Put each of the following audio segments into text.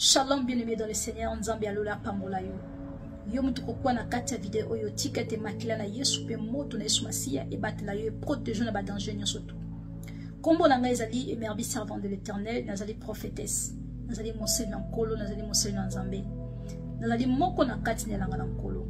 Shalom bien-aimé dans le Seigneur, Nzambe alola pambola yo. Yo mutu kokwa na kati ya video oyo tika te makila na Yesu pe moto na Yesu Masia e batela yo e protéger na ba danger nyonso tout. Kombo na ngai ezali émerveillée servant de l'Éternel, nazali prophétesse. Nazali moseli na nkolo, nazali moseli na Nzambe. Nazali moko na kati na langa na nkolo.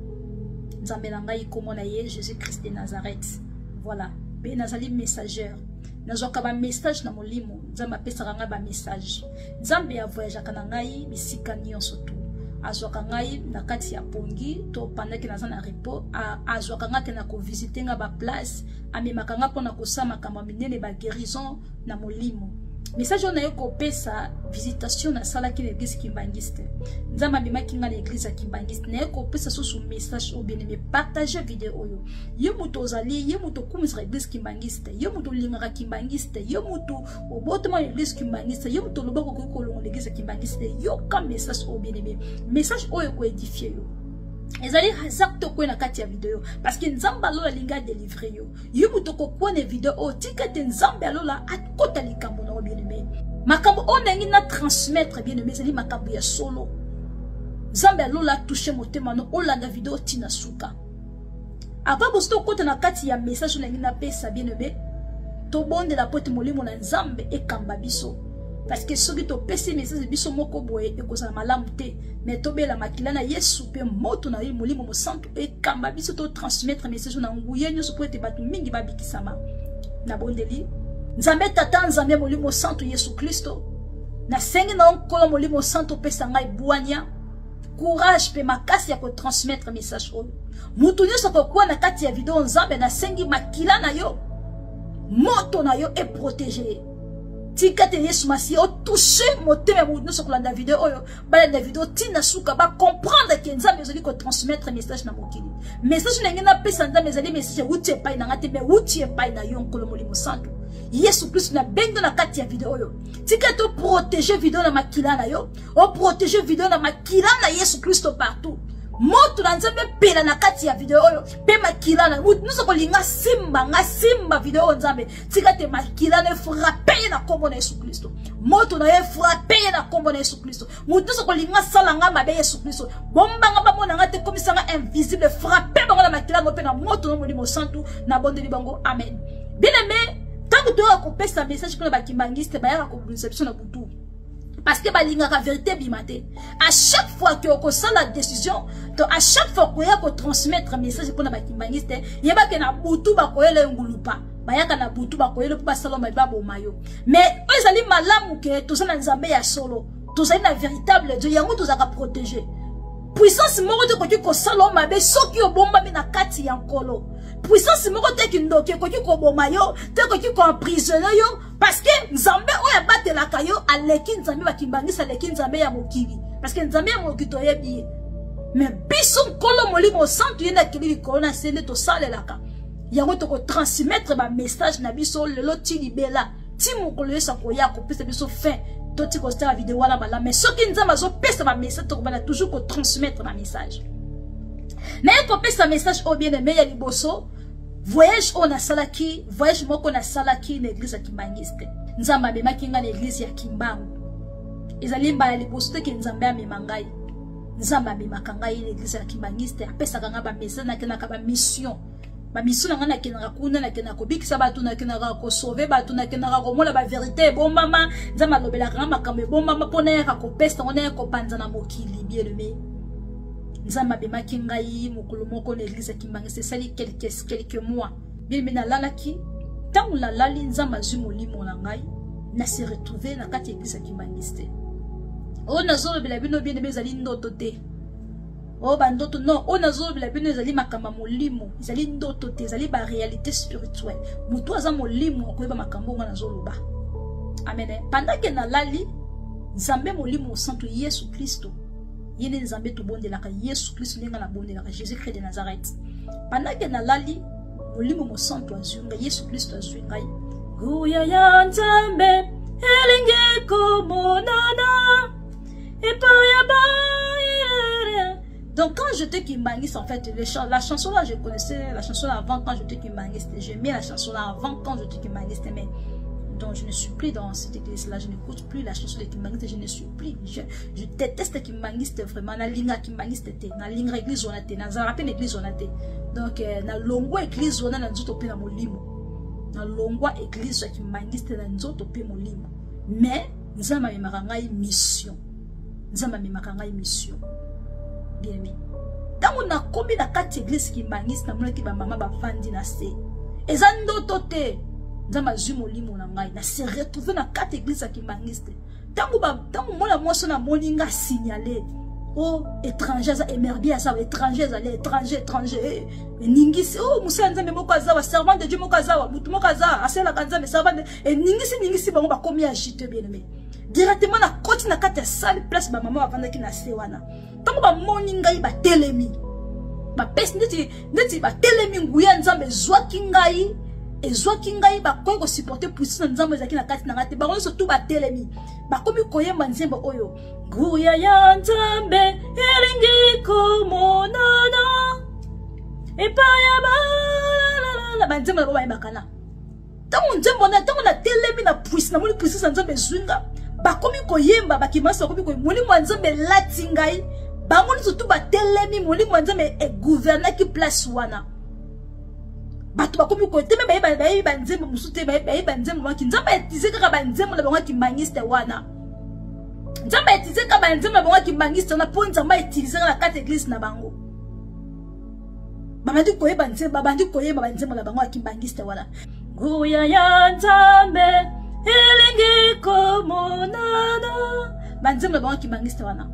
Nzambe na ngai kombo na ye Jésus-Christ de Nazareth. Voilà, be nazali messageur. Nazoka ba message na molimo, Nzambe apesaka ngai ba message. Nzambe ya voyage kana ngai bisika nyonso tout. Azoka ngai na kati ya pongi to pendant que naza na repos, azoka ngai te na ko visiter nga ba place, amemaka nga pona kosama kama minene ba guérison na molimo. Message on a yo ko pesa visitation na sala ki l'église Kimbangiste. Nzambe amemaki nga na église ya Kimbangiste. Na yo ko pesa so message au bien-aimé, partager vidéo oyo. Yo muto ozali, yo muto kumisra église Kimbangiste, yo muto lingaka Kimbangiste, yo muto obotoma église Kimbangiste, yo muto lobako ko kolongo l'église Kimbangiste. Yo ka message au bien-aimé. Message oyo ko édifier yo. Ezali hazakto ko na kati ya video parce que Nzambe alola linga délivrer yo. Yo muto ko kone video o tika te Nzambe alola akota likambo na bien-aimé. Makambo on a na transmettre bien-aimé ezali makambo ya solo. Nzambe alola toucher motema no olanda video tina suka. Ava bosto kota na kati ya message na ngina pesa bien-aimé. To bonde la pote molimo na Nzambe e kamba biso. Parce que ceux qui te pèsent message biso moko boye e kozala malamu te mais tobela makila na Yesu pe moto na ye molimo mo santo e kamba biso to transmettre message na nguye nyoso po ete batu mingi babikisama na bondeli Nzambe tata Nzambe molimo santo Yesu Kristo na sengi na onkolo molimo santo pesa ngai bwanya courage pe makasi ya ko transmettre message oyo mutu nyoso ko kwa na kati ya video Nzambe na sengi makila na yo moto na yo e protéger. Tika te Yesu Masi o toucher motema mo no sokolanda video oyo bala na video tina suka ba comprendre que Nzambe ezali ko transmettre message na mokili message na ngena pesa Nzambe ezali message utie pai na ngate me utie pai na yo nkolo molimo santo Yesu Kristo na bengo na kati ya video oyo tika to protéger video na makila na yo o protéger video na makila na Yesu Kristo partout moto na Nzambe pela na kati ya video oyo pe makila na mutu nuso ko linga simba video Nzambe tika te makila na frapper na kombo na Yesu Kristo moto na ye frapper na kombo na Yesu Kristo mutu nuso ko linga sala nga mabe Yesu Kristo bomba nga ba mona ngate komisa nga invisible frapper bango na makila ngo pe na moto no molimo santo na bondeli bango amen bien aimé tant que tu as coupé sa message pour ba Kimbangiste ba ya ko conception na butu. Parce que la vérité bimate. À chaque fois que on sent la décision, à chaque fois qu'on y a qu'on transmettre un message pour la Kimbangiste, il y a pas que na butu ba koyele ngulupa. Ba ya kana butu ba koyele pa salon ba bo mayo. Mais eux ali malamu ke tout ça na Nzambe ya solo. Tout ça na véritable Dieu yango tout ça ka protéger. Puissance moko te koki ko salon mabe soki obomba na kati ya nkolo. Puissance moko te ki ndoki koki ko boma yo, te koki ko emprisonner yo parce que Nzambe oya batela kayo aleki Nzambe ba Kimbangisa aleki Nzambe ya mokili parce que Nzambe ya mokili toyebi mais biso nkolo molimo santo yena kili ko na sele to salelaka yango to ko transmettre ba message na biso lelo ti libela ti mokolo yesa ko ya ko pesa biso fin to ti ko stara vidéo wala bala mais soki Nzambe zo pesa ba message to ko bana toujours ko transmettre ba message na ko pesa message au bien aimé ya liboso voyage on a salaki voyage moko na salaki na église ya Kimbangiste Nzambe amemaki nga na église ya Kimbangu ezali mbala liboso te ke Nzambe amemangai Nzambe amemaka ngai na église ya Kimbangiste apesaka nga ba message na kenaka ba mission na nga na kenaka kuna na kenaka kobikisa batu na kenaka ko sauver batu na kenaka ko mola ba vérité bon mama Nzambe alobelaka nga makambo bon mama pona ya ko pesa ngona ya ko panza na mokili bien aimé Nzambe abemaki ngai mokolo moko na église ya Kimbangiste sali quelques mois bien na lalaki tangu la lali Nzambe azwi molimo na ngai na se retrouver na kati église ya Kimbangiste o nazolo bila bino bien ezali ndoto te o bandoto non o nazolo bila bino ezali makamba molimo ezali ndoto te ezali ba réalité spirituelle mutu aza molimo ko yeba makambo ngana nazoloba amen pendant que na lali Nzambe molimo santo Yesu Kristo yene Nzambe to bondelaka Yesu Kristo linga na bondelaka Jésus-Christ de Nazareth pendant que na lali molimo mo santo azunga Yesu Kristo azunga Guya ya Nzambe elinge komonana epaya ba. Donc quand j'étais Kimbangiste en fait la chanson là je connaissais la chanson là avant quand j'étais Kimbangiste j'aimais la chanson là avant quand j'étais Kimbangiste mais Donc je ne suis plus dans cette église-là, je n'écoute plus la chanson de Kimbangiste, je ne suis plus. Je déteste Kimbangiste vraiment, na linga Kimbangiste te, na linga église on a te, na zarape église on a te. Donc na longwa église on a na nzoto pe na molimo. Na longwa église Kimbangiste na nzoto pe molimo. Mais nzama memaka ngai mission. Nzama memaka ngai mission. Bien aimé. Tango na komi na kati église Kimbangiste na mona ki ba mama ba fandi na se. Eza ndoto te. Nzama zumo limo na ngai na se retrouver na kati église Kimbangiste. Tango mona moso na moninga signaler. Oh étranger za emerbia ça étranger za étranger ningisi oh musa nzambe moko azawa servant de Dieu moko azawa mutu moko azawa asela kanzambe servant et ningisi bango ba komi agité bien aimé. Directement na koti na kati ya salle place ba mama bavandaki na se wana. Tango ba moninga ba telemi. Ba pesi ndeti ba telemi nguya nzambe zwaki ngai ezwaki ngai ba ko supporter puissance nzambe zaki na kati na ngate ba surtout ba telemi ba komi koyemba nzembo oyo nguya ya nzambe elingi komonana epa ya ba nzembo ba bakana tango nzembo na tango na telemi na puissance na moni puissance nzambe zwinga ba komi koyemba ba kimasa komi ko moni nzambe lati ngai ba moni surtout ba telemi moni nzambe e gouverner ki place wana. Batu bakomi ko teme ba nzembo musute ba nzembo maki nzamba etize kaka ba nzembo na bango Kimbangiste wana. Nzamba etize kaka ba nzembo na bango Kimbangiste na po nzamba etize na kati église na bango. Babandi koyeba nzembo babandi koyeba ba nzembo na bango Kimbangiste wana. Nguya ya nzambe elingi komonana ba nzembo na bango Kimbangiste wana.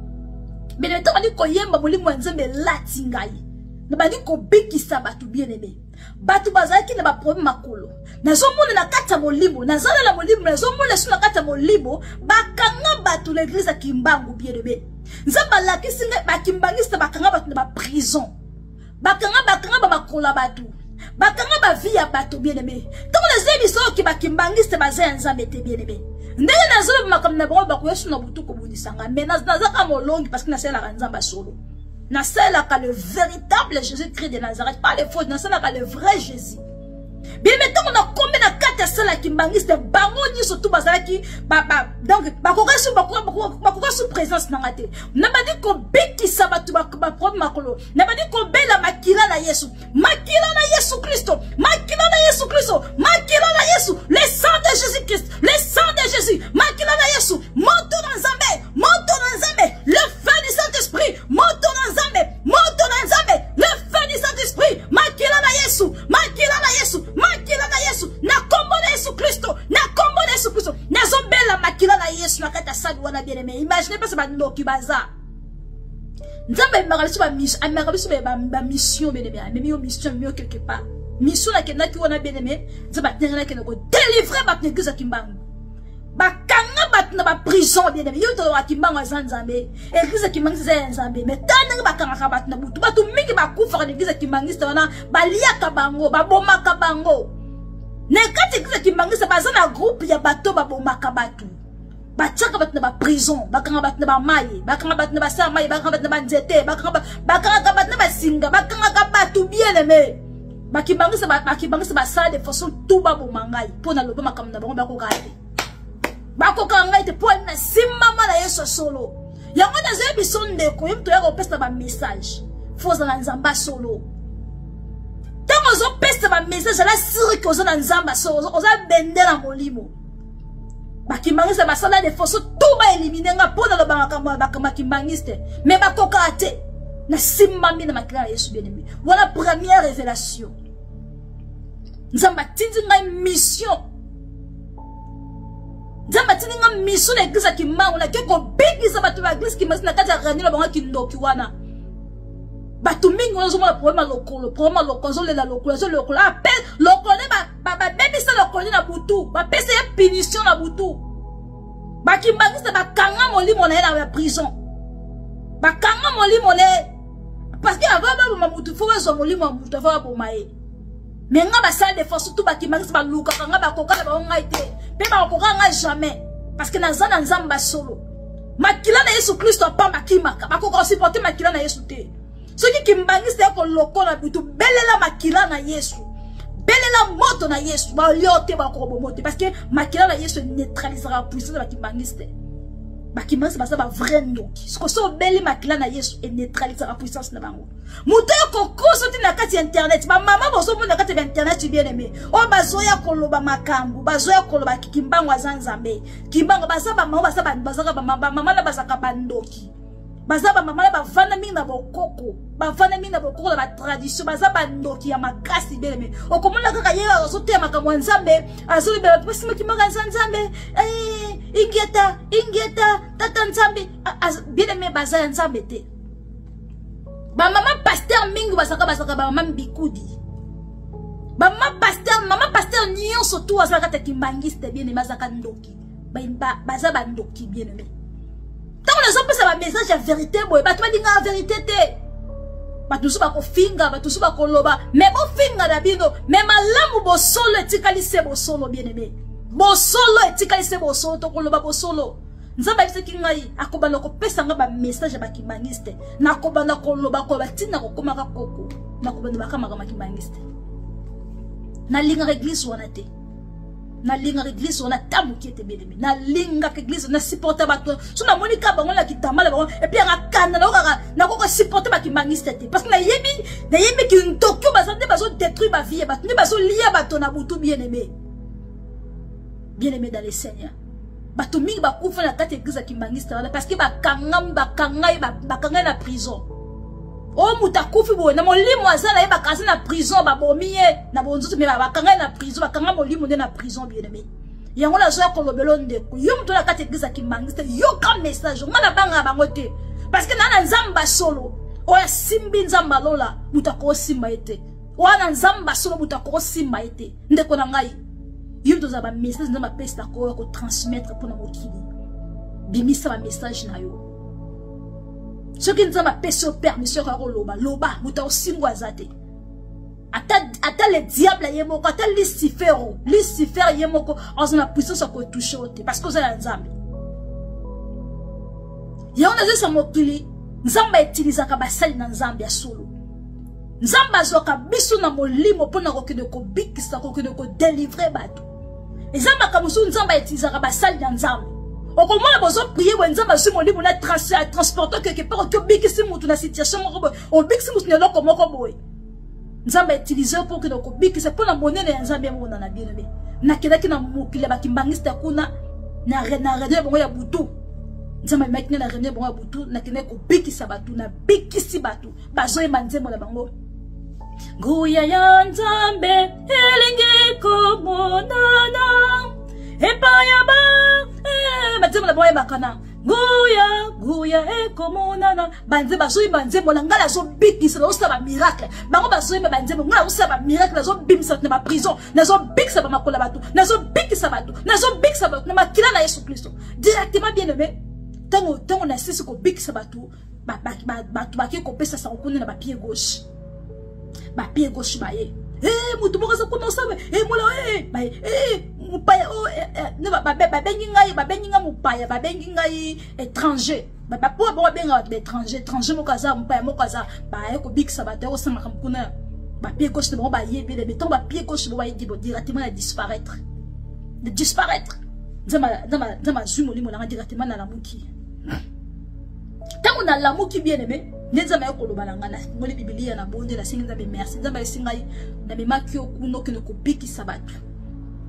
Bele to bandi koyemba molimo nzembe lati ngai. Na bandi ko bikisa batu bien aimé. Batu bazaki na ba problème makolo. Nazomona na kata molimo, nazala la molimo, nazomona sur na kata molimo, bakanga batu l'église Kimbangu bien aimé. Nzamba la kisinga ba Kimbangiste bakanga batu na ba prison. Bakanga ba makola batu. Bakanga ba vie ya batu bien aimé. Tango na zemi so ki ba Kimbangiste bazaya nzambe te bien aimé. Ndenge nazolo makam na bango bakoyesu na butu ko bunisanga, mais nazaka molongi parce que na sela nzamba solo. Na celle qui le véritable Jésus-Christ de Nazareth, pas les faux, na celle qui le vrai Jésus. Bien maintenant on a combien de quatre celles qui Kimbangiste bango ni surtout bazala qui donc bakora sous présence na ngate. Na ba di ko beki sabatu ba problème makolo. Na ba di ko bela makila na Yesu. Makila na Yesu Christo. Makila na Yesu Christo. Makila na Yesu. Le sang de Jésus-Christ. Le sang de Jésus. Makila na Yesu. Monto dans Nzambe. Monto dans Nzambe. Le feu du Saint-Esprit. Monto dans Nzambe. Monto dans Nzambe. Le feu du Saint-Esprit. Makila na Yesu. Makila na Yesu. Makila na Yesu. Na kombo na Yesu Christo. Na kombo na Yesu Christo. Na zombela makila na Yesu na kata sadu wana bien aimé. Imaginez pas ça ba ndoki baza. Nzambe magalisu ba mission, amagalisu ba mission bien aimé. Même yo mission mieux quelque part. Mission na kena ki wana bien aimé. Nzamba tengana kena ko délivrer ba église Kimbangu. Ba kanga bat na ba prison bien aimé. Yo to wa Kimbangu Nzambe. Église Kimbangu za Nzambe. Mais tanga ba kanga bat na butu. Batu mingi ba kufa na église Kimbangiste wana ba liaka bango, ba bomaka bango. Nekati église Kimbangiste baza na groupe ya bato ba bomaka batu. Bachaka bat na ba prison, bakanga bat na ba maye, bakanga bat na ba sa maye, bakanga bat na ba nzete, bakanga bat na ba singa, bakanga batu bien aimé. Kimbangiste ba sa de façon tout ba bomangai pona loba makam na bango ba ko kate. Bako kanga ite po na simama na Yesu solo. Yango na zebi sonde ko yimto ya ko pesa ba message. Foza na Nzamba solo. Tango zo pesa ba message la siri ko zo na Nzamba solo, oza bendela molimo. Kimbangiste ba sala de façon tout ba éliminer nga pona loba makama Kimbangiste. Mais ba ko kate na simama na makila Yesu bien-aimé. Voilà première révélation. Nzamba tindi nga mission. Nzamba tindi nga mission na église Kimbangu na keko bigisa batu ba église Kimbangu na kati ya ranila bango kindoki wana. Batu mingi ozo mona problème lokolo zo lela lokolo appel lokolo ba baby sa lokolo na butu ba pesa ya punition na butu. Ba Kimbangiste ba kanga molimo na na prison. Ba kanga molimo le parce que avant ba mutu fo zo molimo mutu fa ba maye. Mais nga ba salle de force tout ba Kimbangiste ba luka nga ba koka ba ngaite. Pe ba koka nga jamais parce que na zana Nzamba solo. Makila na Yesu Christo pa makimaka ba koka supporter makila na Yesu te. Ce qui Kimbangiste ko lokola bitu belela makila na Yesu. Bele balela moto na Yesu ba liote ba ko moto parce que makila na Yesu neutralisera la puissance de bakimbangiste bakimangiste basa ba vrai ndoki ce que so beli makila na Yesu et neutralisera la puissance na bango muto ko koso na kati internet ba mama boso na kati internet bien aimé o bazoya koloba makambu bazoya koloba kikimbango azanzambe kimbango basa ba mama basa ba mama la basa ka bandoki bazaba mama ba vana mingi na bokoko ba vana mingi na bokoko ba tradition bazaba ndoki ya makasi beleme okomona kaka yeba osote makamwa nzambe azoli be posima kimaka nzambe ingeta tata nzambe beleme bazaya nzambe te ba mama pasteur mingi basaka ba mama bikudi ba mama pasteur nyonso tu azaka te kimbangiste bien mazaka ndoki ba bazaba ndoki bien aimé. Tant on a pas un message à vérité, boy, bah tu vas dire la vérité te. Bah tout ça va finga, bah tout ça va koloba, mais bon finga d'abino, mais malamu bo solo etikali se bo solo bien aimé. Bo solo etikali se bo solo to koloba bo solo. Nzamba bise kingai akobana ko pesa ngaba message ba kimangiste. Na kobana koloba ko batina ko komaka koko. Na kobana bakama kama kimangiste. Na linga église wana te. Na linga église on a tamu qui était bien aimé na linga église na supporter bato so na monika bango la kitambala bango et puis nga kana na ko supporter ba kimangiste te parce que na yemi ki ntokyo bazande bazo détruire ba vie bato ni bazo lier bato na butu bien aimé dans le Seigneur bato mingi ba kufa na kati église kimangiste parce que ba kangai na prison. Oh mutakufi bo na molimo azala yeba kasi na prison ba bomie na bonzutu me ba kanga na prison ba kanga molimo na prison bien aimé yango la zoya kolobelo ndeko yo mto na kati église kimangiste yo ka message ngana banga bango te parce que na nzamba solo o ya simbi nzamba lola mutako simba ete wana nzamba solo mutako simba ete ndeko na ngai yo mto za ba message nzamba pesta ko transmettre pour na mokili bimisa ba message na yo. Ce qui nous a péché permission à loba, muta aussi moisate. Ata le diable yemoko, ata Lucifer yemoko, on a puissance à toucher parce que vous avez un nzambe. Ya on a juste un mokili, nzamba utiliser kabasali na nzambe ya solo. Nzamba zoka biso na molimo pona ko kende ko bikisa ko kende ko délivrer bato. Nzamba kamusu nzamba utiliser kabasali na nzambe. Au comment besoin prier ou nzamba sur mon livre na transporter quelque part que bikisi mutu na situation moko on bikisi mutu na loko moko boy nzamba utiliser pour que ko bikisi pour na monene ya nzambe mo na bien be na kelaki na mukile bakimbangista kuna na rene bongo ya butu nzamba makine na rene bongo ya butu na kene ko bikisa batu na bikisi batu bazo e manzemo na bango nguya ya nzambe elingi ko monana epaya ba banze la boye bakana guya ekomonana banze bazoyi banze molanga la zo bikisa la zo ba miracle bango bazoyi banze ngala zo ba miracle la zo bimsa na ba prison na zo bikisa ba makola batu na zo bikisa batu na zo bikisa batu na makila na Yesu Kristo directement bien aimé tango na sisi ko bikisa batu batu baki ko pesa sa okune na ba pied gauche baye mutu moko za kuna sabe mola mupaya ne babengi ngai mupaya babengi ngai étranger po bo benga étranger moko za mupaya moko za ba ko bikisa ba te osanga kamkuna ba pied gauche bo ba yebe de temps ba pied gauche bo ba yedi bo directement à disparaître zama zumo limo na directement na la muki tango na la muki bien aimé neza mayo koloba ngana ngoli biblia na bonde la singa be merci nzamba singai na memaki okuno kene ko bikisa batu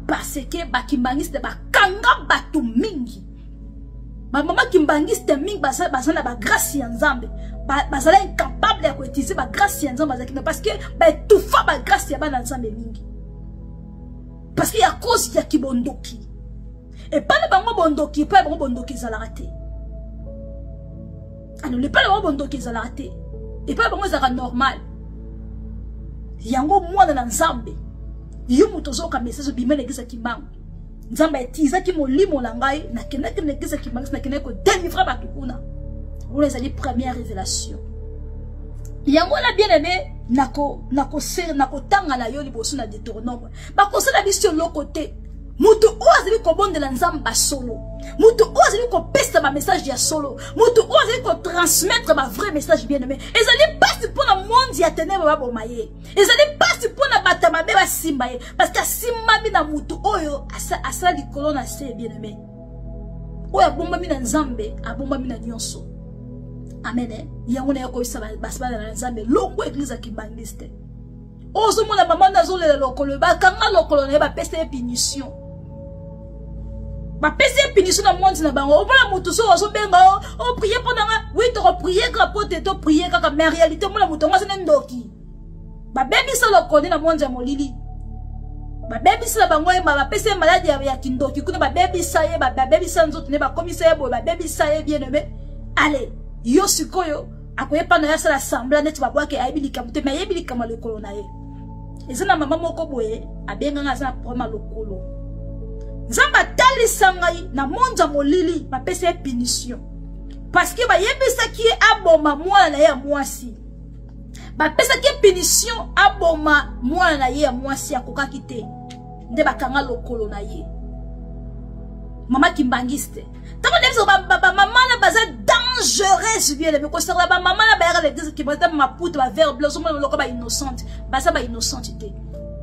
parce que bakimbangiste bakanga batu mingi ba mama kimbangiste mingi basana ba grâce ya nzambe basala incapable ya ko utiliser ba grâce ya nzambe zakina parce que ba tufa ba grâce ya bana nzambe mingi parce que ya cause ya kibondoki et pas le bango bondoki pas bango bondoki za la raté. Alors le pas le bondoki za la raté et pas bango za normal yango mwana na nzambe yo mutozoka message bimene kisa kimbango nzamba etiza ki molimo la ngai na kenaka ne kisa kimbango na kenaka ko délivrer batu kuna vous les allez première révélation yango la bien aimé nako tanga na yo liboso na Deutéronome ba kosala biso lo côté mutu oazali ko bondela nzamba solo mutu oazali ko pesa ba message ya solo mutu oazali ko transmettre ma vrai message bien aimé. Et ça n'est pas pour le monde y a ténèbres ba bomaye. Et ça n'est pas pour na batama ba simbaye parce que simba bi na mutu oyo asa di kolona se bien aimé. Oya bomba mi na nzambe, abomba mi na nyonso. Amen. Yango na yako isa basba na nzambe longo église akibangiste. Ozo mona maman na zo le lokolo ba kanga lokolo na ba peste punition. Ba pese punition na monde na bango. Obona mutu so ozo benga o prier pendant oui to prier ka pote to prier ka mais réalité mona mutu ngase ndoki. Ba bebi sa lokolo na monde ya molili. Ba bebi sa bango e ba pese maladie ya kindoki kuna ba bebi sa ye ba bebi sa nzoto ne ba komisa ye bo ba bebi sa ye bien aimé. Allez, yo sikoyo akoye pa na ya sala sembla net ba bwake ayibilika mute mais ayibilika malokolo na ye. Ezana mama moko boye abenga ngasa proma lokolo. Nzamba tali sangai na monja molili ba pese punition. Parce que ba yebisa ki aboma mwana na ye mwasi. Ba pese ki punition aboma mwana na ye mwasi akoka kite. Nde bakanga lokolo na ye. Mama kimbangiste. Tamo dezo ba mama na baza dangereuse bien mais ko sera ba mama na ba yaka l'église ki breta ma poutre ba verre blanc so mo lokolo ba innocente. Baza ba innocente.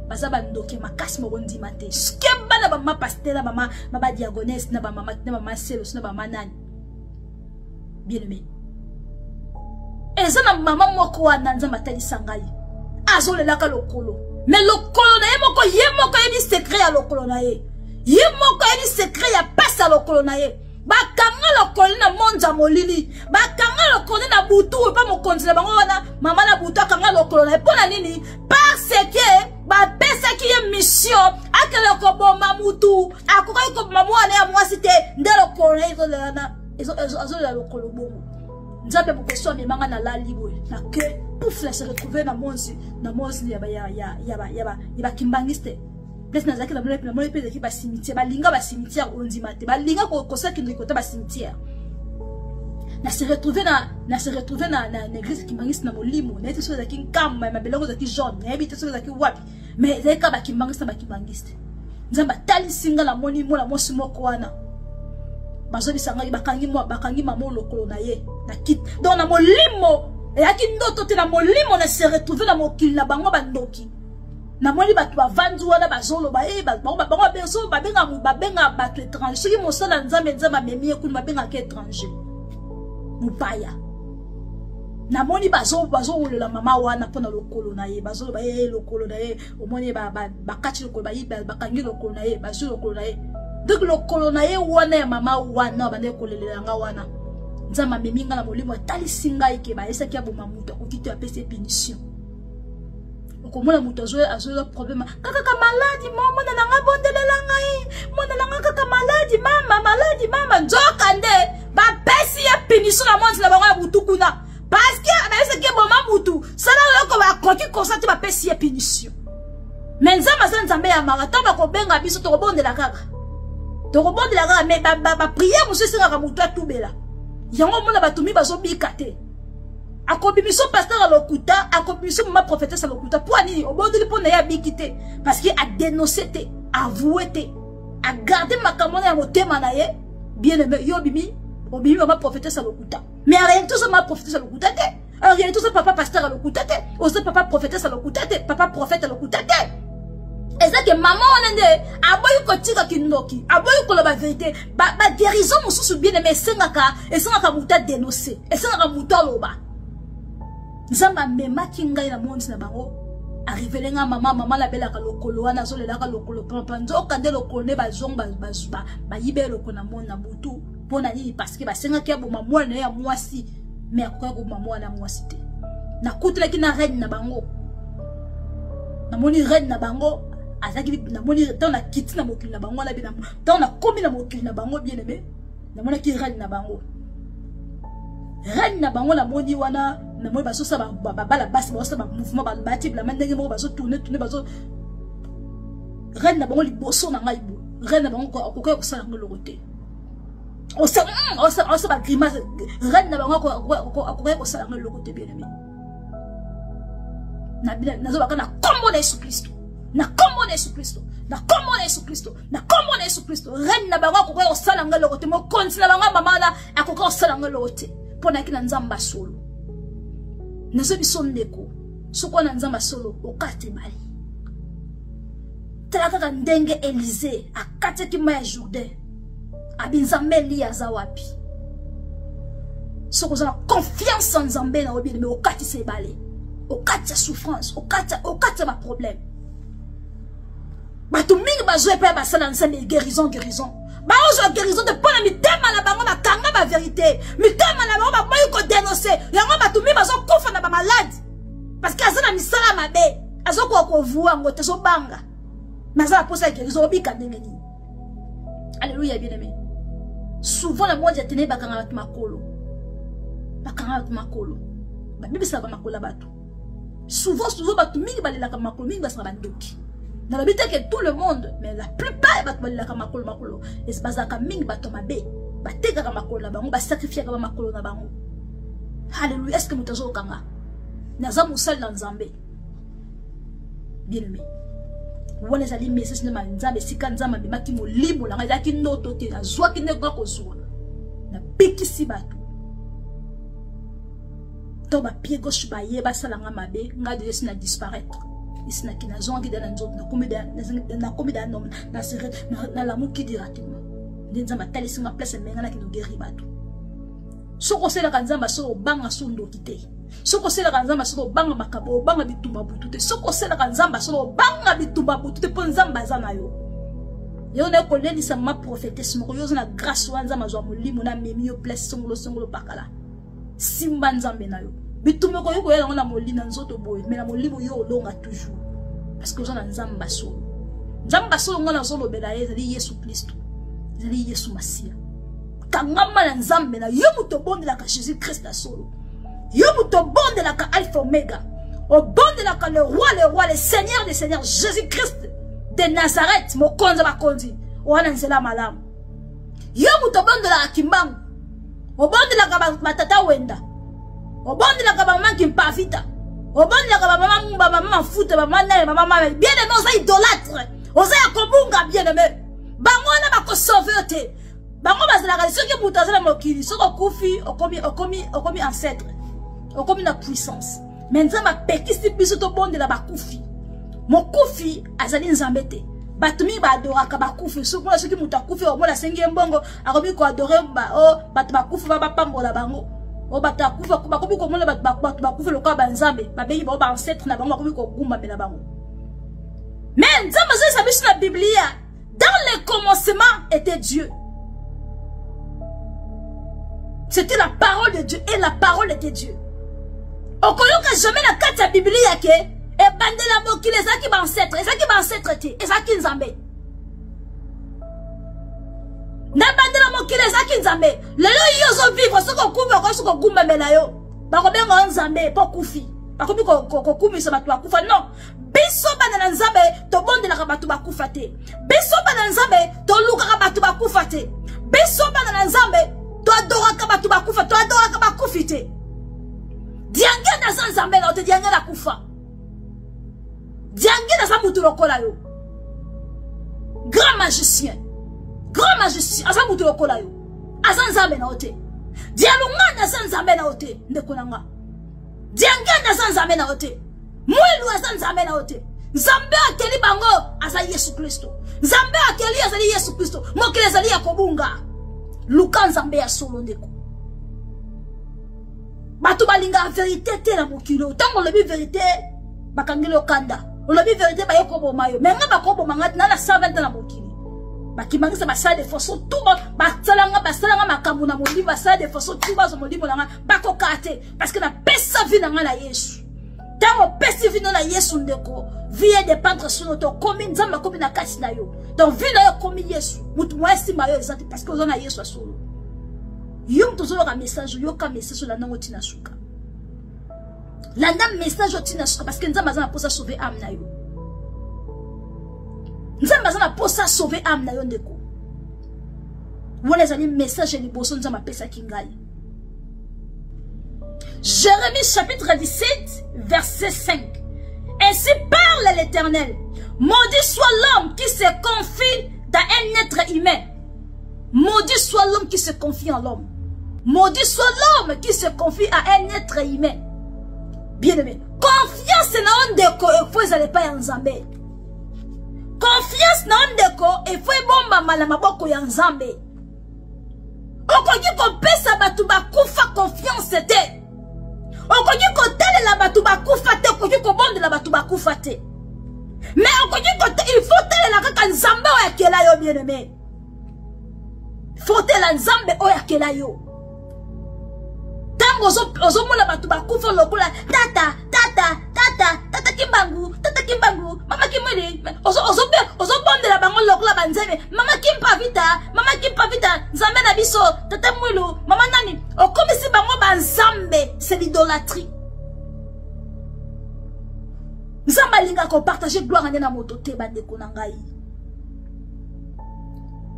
Baza ba ndoke makasi mo bondi mate. Skemba na ba mama pasteur na mama ba diagonesse na ba mama selos na ba manani. Bien aimé. Ezana mama moko wana nzamba tali sangai. Azo le laka lokolo. Mais lokolo na ye moko yebi secret ya lokolo na ye. Ye moko yebi secret ya pesa lokolo na ye. Bakanga lokolo na monja molili. Bakanga lokolo na butu pa mo konzela bango wana mama na butu akanga lokolo na ye. Pona nini? Parce que ba pesa ki ye mission akele ko bomba mutu akoka ko mamwana ya mwasi te ndelo ko na ezo la lokolo bomo nzabe bukoso memanga na lali boy na ke pouf la se retrouver na monzi ya kimbangiste place na zaki na mole pe ki ba cimetière balinga ba cimetière ondima te balinga ko saki ndiko ta ba cimetière na se retrouver na église kimbangiste na molimo na ete so za ki kamba ma belongo za ki jaune na ebite so za ki wapi mais zeka ba kimbangiste nzamba tali singa la moni mo la mosi moko wana bazobi sanga bakangi mamo lokolo na ye na kit donc na molimo ya ki ndoto te na molimo na se retrouver na mokili na bango bandoki na moni batu bavandu wana bazolo ba bango benso babenga batu étranger soki mosala nzamba memi ekuni babenga ke étranger mupaya na moni bazo la mama wana pona lokolo na ye bazolo ba lokolo na ye omoni bakati lokolo ba bakangi lokolo na ye bazo lokolo na ye donc lokolo na ye wana ya mama wana bande kolelela nga wana nzamba meminga na molimo tali singa ike ba esa ki aboma mutu okito ya pese punition okomona mutu azo problème kaka maladi mama na nga bondelela ngai mona na nga kaka maladi mama nzoka nde ba pesi ya punition na monti na bango ya butu kuna parce que ba esa ki aboma mutu sala loko ba koki konsati ba pesi ya punition mais nzamba ya marathon ba ko benga biso to bondela kaka tokobondela kaka mais ba prière musu esengaka mutu atubela yango mona batumi bazobika te akobimiso pasteur à lokuta akobimiso mama prophétesse à lokuta pour nini obondeli pona ya biki te parce que a dénoncé te avoué te a gardé makambo na motema na ye bien aimé yo obimi mama prophétesse à lokuta mais en réalité ça mama prophétesse à lokuta te en réalité ça papa pasteur à lokuta te aussi papa prophétesse à lokuta te papa prophète à lokuta te. Et ça que maman on est aboyi ko tika kindoki aboyi ko la vérité ba guérison mususu bien mais sengaka muta dénoncer et sengaka muta loba nzamba mema kinga na monde na bango arriver nga mama la bela ka lokolo wana zo le la ka lokolo panzo kande lokolo ne ba zong ba yibe lokolo na monde na butu pona nini parce que ba sengaka ya boma mwana ya mwasi mais akoka ko mama na mwasi te na kutela ki na reine na bango na moni reine na bango azaki na moni tant na kiti na mokili na bango na bina tant na komi na mokili na bango bien aimé na mona ki reine na bango la moni wana na moni baso sa ba la base baso ba mouvement ba bati la mandenge mo baso tourner baso reine na bango liboso na ngai bo reine na bango ko ko sala ngolo roté on sa ba grimace reine na bango ko sala ngolo roté bien aimé na bila nazo bakana kombo na Yesu Kristo na kombo na Yesu Kristo na kombo na Yesu Kristo na kombo na Yesu Kristo reine na bango ko sala ngolo roté mo konti na bango mama na akoko sala ngolo roté pona ki na nzamba solo nazo biso ndeko soko na nzamba solo okate bali tala kaka ndenge Élysée akate ki ma Jourdain abinzambe li azawapi soko za confiance en Nzambe na obi mais okate se bali okate souffrance okate ma problème bato mingi bazwe pe basala nzambe guérison baozo guérison de pona mitema na bango bakanga ba vérité mitema na bango baboyi ko dénoncer yango bato mingi bazo kufa na ba malade parce que azana misala mabe azoko ko vuwa ngote so banga mazala posa guérison obika ndenge ni alléluia bien-aimé souvent le monde yatene bakanga bato makolo babibisa ba makolo bato souvent bato mingi balelaka makolo mingi basala bandoki. Dans la vie que tout le monde, mais la plupart de la makolo, et c'est pas ça mingi bato mabe, bateka makolo na bango, ba sacrifier ka makolo na bango. Alléluia, est-ce que mutazo kanga? Naza musal dans Nzambe. Bien-aimé. Wala zali message na Nzambe sika Nzambe bimaki molimo na ngaki noto te na zwa ki ne kwa kozwa. Na pikisi bato. To ba pied gauche ba yeba sala nga mabe, nga de na disparaître. Ici na kina zongi dans nzoto na komida nom na sere na la muki directement ndenza matali singa place menga na kino guéri bato soko sela kanzamba so banga so ndokite soko sela kanzamba so banga makabo banga bitumba butute soko sela kanzamba so banga bitumba butute po nzamba zana yo ne ko leli sa ma prophétesse moko yo na grâce wanza mazwa molimo na memi yo place songolo pakala simba nzambe na yo bitumbe ko yuko yela ngona molina nzoto boye mais na molimo yo olonga toujours parce que zona nzamba solo ngona solo bela ezali Yesu Kristo ezali Yesu Masia kangama na nzambe na yo muto bondela ka Jésus Christ na solo yo muto bondela ka Alpha Omega o bondela ka le roi le Seigneur des seigneurs Jésus Christ de Nazareth mokonza bakonzi wana nzela malamu yo muto bondela ka kimbangu o bondela ka batata wenda obondi la kaba maman qui mpavita obondi la kaba maman foute maman bien aimé oza idolâtre oza ya kobunga bien aimé bango na bako sauver te bango bazala ka soki mutu azala mokili soko kufi okomi ancêtre okomi na puissance mais nzamba pekisi biso to bondi la bakufi mokufi azali nzambe te bato mi ba adoraka bakufi soki mutu akufi omona sengi mbongo akomi ko adorer bato bakufi ba pambola bango o bata kufa bakomi ko mona bato bakufa loka banzambe babengi ba ancêtre na bango bakomi ko gumba mela bango mais nzamba za biso na Biblia dans le commencement était Dieu, c'était la parole de Dieu et la parole était Dieu. Okoyoka jamais na kati ya Biblia ke e bandela mokile ezaki ba ancêtre te ezaki nzambe na bandela mokile ezaki nzambe lelo yozo vivre soko kumba ko soko gumba mela yo bako benga nzambe po kufi bakomi ko kumisa bato bakufa non biso bana na nzambe to bondela ka bato bakufa te biso bana na nzambe to luka ka bato bakufa te biso bana na nzambe to adora ka bato bakufa to adora ka bakufi te diange na nzambe na te diange na kufa diange na mutu lokola yo grand magicien asa mutu lokola yo asa nzambe na ote dialunga na nzambe na ote ndeko nanga diange na nzambe na ote mwilu asa nzambe na ote nzambe akeli bango asa Yesu Kristo nzambe akeli asa Yesu Kristo mokele zali ya kobunga luka nzambe ya solo ndeko bato balinga vérité te na mokilo tango lobi vérité bakangelo kanda lobi vérité ba yoko mayo menga bakobo manga na 120 na mokili bakimangisa basala de façon tout basalanga makambo na molimo basala de façon tout bazo molimo nanga bakokate parce que na pesa vie nanga na Yesu tango pesa vie na Yesu ndeko vie dépendre sur notre commune nzamba komi na kati na yo donc vie na yo komi Yesu mutu mwasi mayo ezati parce que ozona Yesu asolo yo mtozo ka message yo ka message la nango tina suka la ndam message tina suka parce que nzamba zana posa sauver âme na yo nzamba zana posa sauver âme na yo ndeko wona zani message ni boso nzamba pesa kingai Jérémie chapitre 17 verset 5. Ainsi parle l'Éternel. Maudit soit l'homme qui se confie dans un être humain. Maudit soit l'homme qui se confie en l'homme. Maudit soit l'homme qui se confie à un être humain. Bien-aimé. Confiance na ondeko et faut aller pas en Zambé. Confiance na ondeko et faut bomba mala maboko ya Nzambe. Okonyi ko pesa batu bakufa confiance te. Okonyi ko tele la batu bakufa te, okonyi ko bonde la batu bakufa te. Mais okonyi ko il faut tele la kaka Nzambe o yakela yo bien-aimé. Il faut tele la Nzambe o yakela yo. Tango ozo mona batu bakufa lokola tata kimbangu mama kimwele ozo bonde la bango lokola banzeme mama kimpa vita Nzambe na biso tata mwelu mama nani okomisi bango banzambe. C'est l'idolâtrie. Nzambe linga ko partager gloire na moto te bandeko na ngai.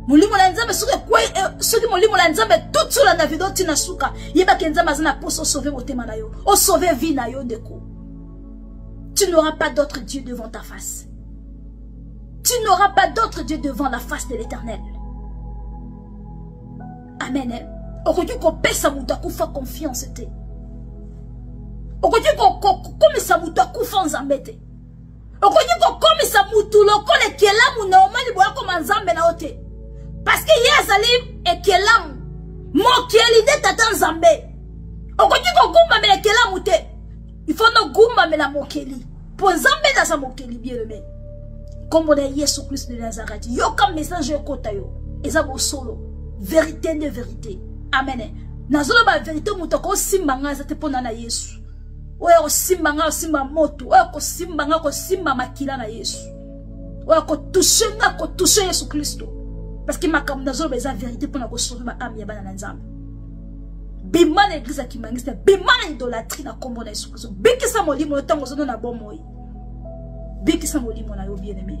Molimo la Nzambe soki molimo la Nzambe tout sur la vidéo tina suka yeba ke Nzambe azana poso sauver motema na yo o sauver vie na yo ndeko. Tu n'auras pas d'autre Dieu devant ta face. Tu n'auras pas d'autre Dieu devant la face de l'Éternel. Amen. Okoki ko pesa mutu akufa confiance te. Okoki ko komisa mutu akufa Nzambe te. Okoki ko komisa mutu lokole kelamu na omali boya ko Nzambe na ote. Parce que Yazali et Kelam, mon Keli de Tatan Nzambe. Okoki ko gumba mele Kelam te. Il faut no gumba mele mokeli. Pour Nzambe na sa mokeli bien aimé. Comme on est Yesu Christ de Nazareth. Yo comme message kota yo. Eza bo solo. Vérité de vérité. Amen. Nazolo ba vérité mutoko simbanga za te pona na Yesu. Oya ko simba moto. Oya ko simba makila na Yesu. Oya ko toucher Yesu Christ. Parce que ma comme nazolo ba vérité pona ko sauver ma âme ya bana na Nzambe. Bima na église qui mangiste, bima na idolâtrie na kombo na Yesu Christ. Bikisa molimo no tango zono na bomoi. Bikisa molimo na yo bien-aimé.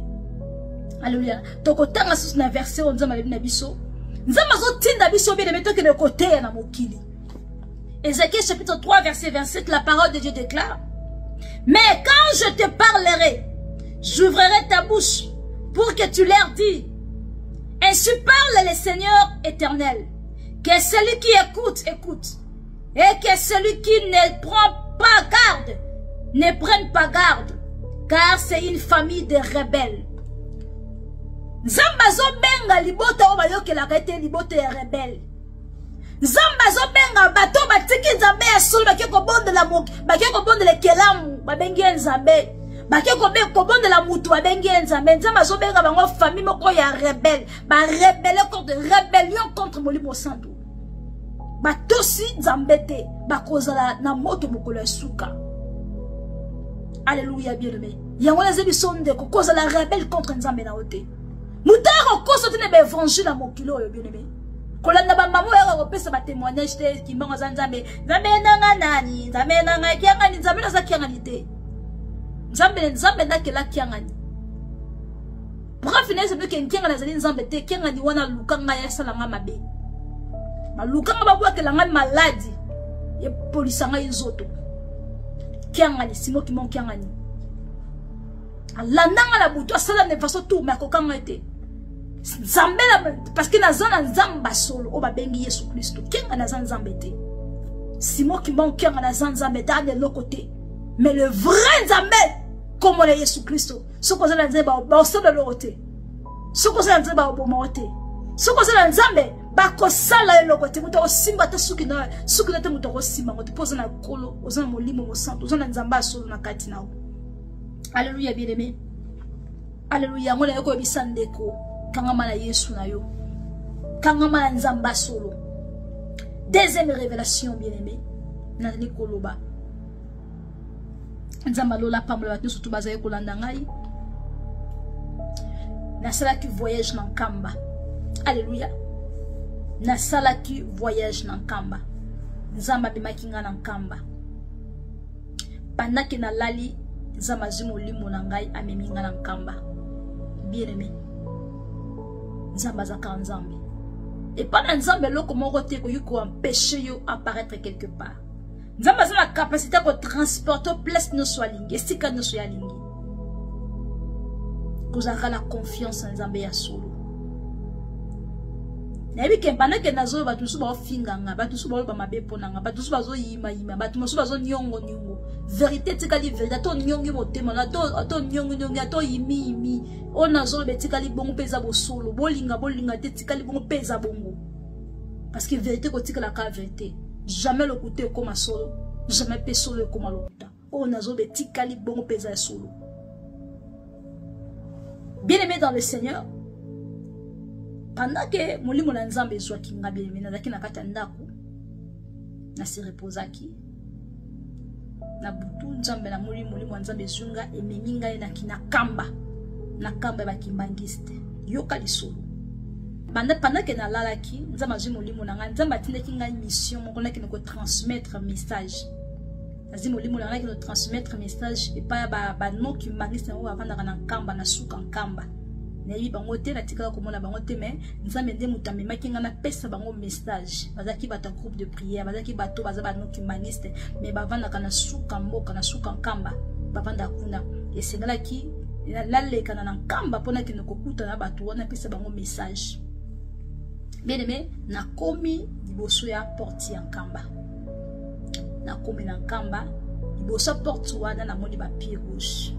Alléluia. Toko tanga sus na verset on Nzambe na biso. Nzambe zo tinda biso bien-aimé to ke de côté na mokili. Ézéchiel chapitre 3 verset 27, la parole de Dieu déclare: mais quand je te parlerai, j'ouvrirai ta bouche pour que tu leur dis, ainsi parle le Seigneur éternel. Que celui qui écoute, écoute. Et que celui qui ne prend pas garde, ne prenne pas garde. Car c'est une famille de rebelles. Nzambe zo benga libota o bayoke la rete libota ya rebelle. Nzambe zo benga bato batiki Nzambe ya solo bakeko bonde la moki, bakeko bonde le kelamu, babengi Nzambe. Bakeko bonde la mutu babengi Nzambe. Nzambe zo benga bango famille moko ya rebelle, ba rebelle contre rébellion contre molimo santo. Batosi Nzambe te, bakozala na moto mokolo suka. Alléluia bien-aimé. Yango la zebi sonde ko kozala rebelle contre Nzambe na ote. Mutaro koso tene be évangile na mokilo yo bien-aimé. Kolanda ba mamu ya ko pesa ba témoignage te kimbango za Nzambe. Nzambe nanga nani, Nzambe nanga kianga ni, Nzambe na za kianga ni te. Nzambe na kela kianga ni. Pourquoi finesse be ke kianga na zali Nzambe te, kianga ni wana lukanga ya sala nga mabe. Lukanga babwa ke langa maladi. Ye polisanga inzoto. Kianga ni simo ki mon kianga ni. Alandanga la buto asala ne façon tout mais kokanga ete. Nzambe la parce que nazana Nzamba solo o babengi Yesu Kristo. Kianga na Nzambe te. Simo ki mon kianga na Nzambe ta de l'autre côté. Mais le vrai Nzambe comme le Yesu Kristo. Ce qu'on a dit ba o de l'autre côté. Ce qu'on a dit ba o bomote. Ce qu'on a Nzambe bako sala eloko te muto simba te suki na te muto ko simba ngo te poza na kolo ozana molimo mo santo ozana Nzamba solo na kati na. Alléluia bien-aimé. Alléluia ngona yoko bisandeko kangama na Yesu na yo. Kangama na Nzamba solo. Deuxième révélation bien-aimé. Na ni koloba. Nzamba lola pambola batu surtout bazaye kolanda ngai. Na sala qui voyage na Nkamba. Alléluia. Na sala qui voyage na Nkamba. Nzamba bimaki nga na Nkamba. Pendant que na lali Nzamba zimo limo na ngai amemi nga na Nkamba. Bien-aimé. Nzamba zaka Nzambe. Et pendant Nzambe loko moko te ko yuko empêcher yo apparaître quelque part. Nzamba za la capacité ko transporter place no swalingi, estika no swalingi. Kozaka la confiance en Nzambe ya solo. nayebi ke pendant que nazo ba tusu ba finganga ba tusu ba mabe ponanga ba tusu ba zo yima ba tusu ba zo nyongo vérité tikali vérité to nyongi motema na to nyongi to yimi o nazo be tikali bongo peza bo solo bolinga te tikali bongo peza bongo parce que vérité ko tikala ka vérité jamais le côté comme solo jamais pe solo comme lokuta o nazo be tikali bongo peza solo. Bien aimé dans le Seigneur, pendant que molimo na nzambe zwaki nga bien aimé nazaki na kata ndako na se reposaki na butu nzambe na molimo nzambe zunga ememi ngai na kina kamba ba kimbangiste yoka lisolo pendant que na lalaki nzambe azwi molimo na ngai nzambe atindaki ngai mission moko na ko transmettre message azwi molimo na ngai ko transmettre message et pas ba non kimbangiste ngo avanda na kamba na suka nkamba nayi bango te na tikala komona bango te mais nzambe nde mutame makinga na pesa bango message bazaki bata groupe de prière bazaki bato bazaba no kimbangiste mais bavanda kana suka mboka na suka nkamba bavanda kuna esengala ki la lekana na nkamba pona kino kokuta na bato wana pesa bango message. Bien aimé na komi liboso ya porte ya nkamba na komi na nkamba liboso porte wana na moni ba pied gauche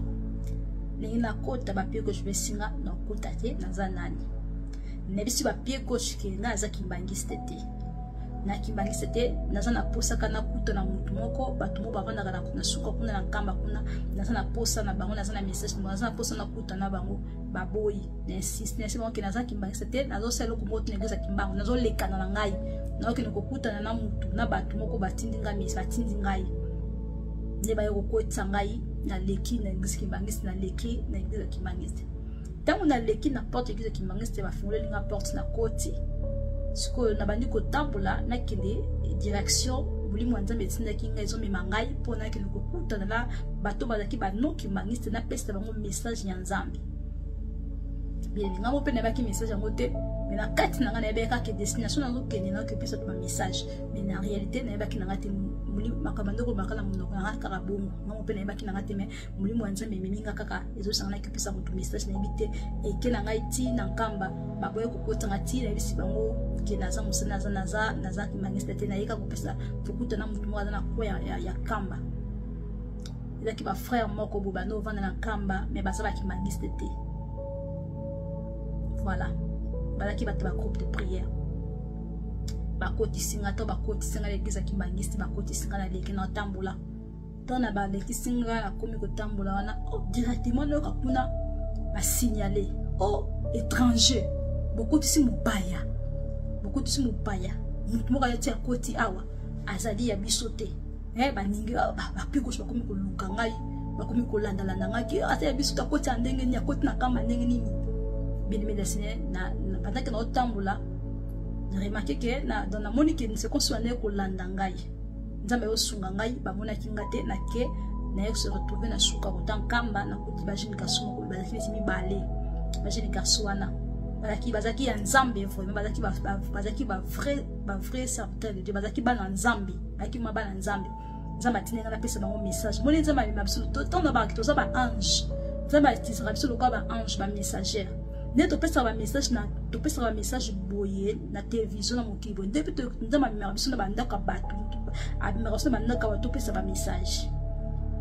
nengi na kota ba pied gauche besinga na kota te na zanani nebisi ba pied gauche ke nga za kimbangiste te na kimbangiste te naza na posa kana kuta na mutu moko bato mo bavanda kana kuna suka kuna na nkamba kuna naza na posa na bango naza na message naza na posa na kuta na bango baboyi na insiste na sema ke naza kimbangiste te nazo selo ko moto negeza kimbango nazo lekana na ngai na ke ko kuta na mutu na bato moko batindi ngai batindi ngai ne ba yo ko tsangai na leki na ngisi kimbangiste na leki na ngisi kimbangiste tangu na leki na porte ngisi kimbangiste ba fungole linga porte na koti siko na bandi ko tambola na kende direction buli mwanza medicine kinga izo mimangai pona kende ko kuta na bato bazaki ba no kimbangiste na pesa bango message ya nzambe bien ngamo pe na baki message yango te mais na kati na ngana yebeka ke destination na kende na ke pesa to message mais na réalité na yebaki na ngati muli makamando ko makala munoko na kaka bongo ngamo pe na yebaki na ngati mais muli mwanza meminga kaka ezo sanga na ke pesa to message na yebite e ke na ngai ti na nkamba baboye ko kota ngati na bisi bango ke naza musana naza kimbangiste te na yeka ko pesa fukuta na mutu mwana na ko ya kamba ila ki ba frère moko bobano vanda na kamba mais basaba kimbangiste te. Voilà, voilà qui va te groupe de prière. Bakoti singa to bakoti singa l'église kimbangiste bakoti singa na leki na tambola. Tona ba leki singa na komi ko tambola wana directement no kapuna ba signaler oh étranger beaucoup si mupaya mutu moka yati akoti awa azali ya bisote ba ningi ba piko so komi ko luka ngai ba komi ko landa ngai ki ata ya bisote akoti andenge ni akoti na kama ndenge nini. Bien aimé dessiné pendant que notre tambola remarqué que dans la monique ne se consoler ko landa ngai nzambe yo sunga ngai ba mona kinga te na ke na yo se retrouver na suka botan kamba na kuti bajini kasumo ko bazaki simi bale bajini kasuana bazaki ya nzambe vraiment bazaki ba vrai serviteur de Dieu bazaki ba na nzambe bazaki ma ba na nzambe nzambe tinenga na pesa bango message moni nzambe absolu to na ba to za ba ange nzambe tisera absolu ko ba ange ba messager ne to pesa ba message na to pesa ba message boye na télévision na mokibo depuis to nzama mera biso na banda ka batu a mera so na ka to pesa ba message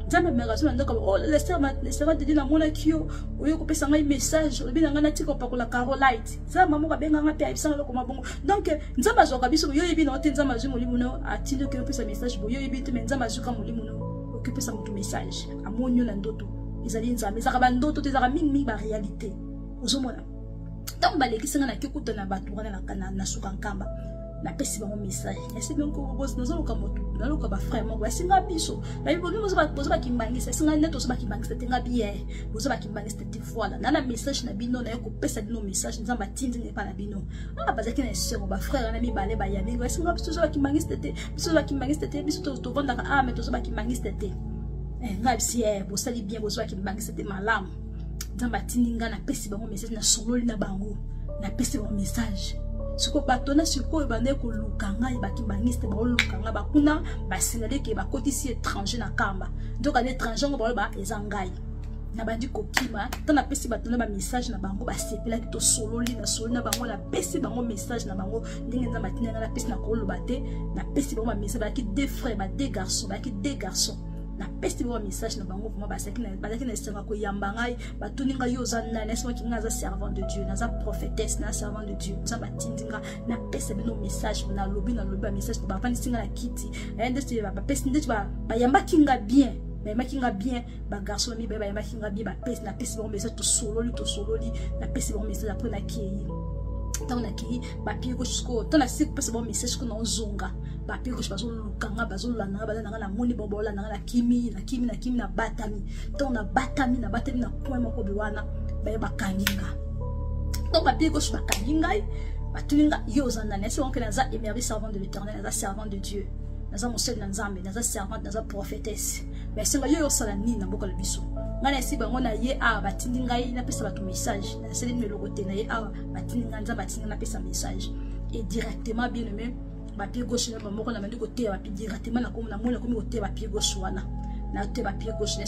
nzama mera so na ka oh le servant de na mona kio oyo ko pesa ngai message obi na ngana tiko pakola Carolite nzama mo ka benga ngata ibisa lo ko mabongo donc nzama zo ka biso yo yebi na ote nzama zo molimo no atinde ko pesa message boyo yebi te nzama zo ka molimo no ko pesa mutu message amonyo na ndoto ezali nzama ezaka ba ndoto te ezaka mingi ba réalité ozomona tant baleki singa na kikuta na bato wana na suka nkamba na pesi bango message esi bonko boss nazo ka moto na loka ba frère moko singa biso na bibo bozo ba kimbangisa singa neto so ba kimbangisa tenga bien bozo ba kimbangisa te voilà na message na bino na ko pesa bino message nzamba tindi ne pa na bino bazaki na sero ba frère na mi bale ba ya mingi singa biso so ba kimbangisa te biso ba kimbangisa te biso to vanda ka mais to so ba kimbangisa te ngabisi bosali bien bozo ba kimbangisa te malamu nzamba tininga na pesi bango message na sololi na bango na pesi bango message siko batona siko bande ko lukanga bakimbangiste ba lukanga bakuna ba signalé ke ba kotisi étranger na kamba donc à l'étranger ngo ba ezangai na bandi kokima tant na pesi bato na ba message na bango ba sepela to sololi na bango na pesi bango message na bango ndenge nza matina na pesi na koloba te na pesi bango message ba ki deux frères ba deux garçons na pesi bango message na bango vraiment basaki na esenga ko yamba ngai batuninga yo za na nesema ki ngaza servant de Dieu naza prophétesse na servant de Dieu za batindinga na pesi bino message na lobi ba message ba pani singa na kiti ndese ba pesi ndese ba yamba kinga bien makinga bien ba garçon mi ba makinga bien ba pesi na pesi bon message to sololi na pesi bon message après na kii tant na kii ba pied gauche ko tant na sik pesi bon message ko na zonga ba pied gauche bazo lukanga bazo lana ba na moni bobola na kimi na batami tant na batami na point moko biwana ba kanginga donc ba pied gauche ba kanginga ba tuninga yo zanda nesi on que naza émerveillé servant de l'Éternel naza servant de Dieu naza monsel na nzambe naza servante naza prophétesse mais c'est yo sala ni na boka le biso ngana si bango na ye a batindi ngai na pesa bato message na seli me lokote na ye a batindi nganza batindi na pesa message et directement bien aimé ba pied gauche na moko na mandi côté ba directement na komo na mona komi côté ba pied gauche wana na côté ba pied gauche na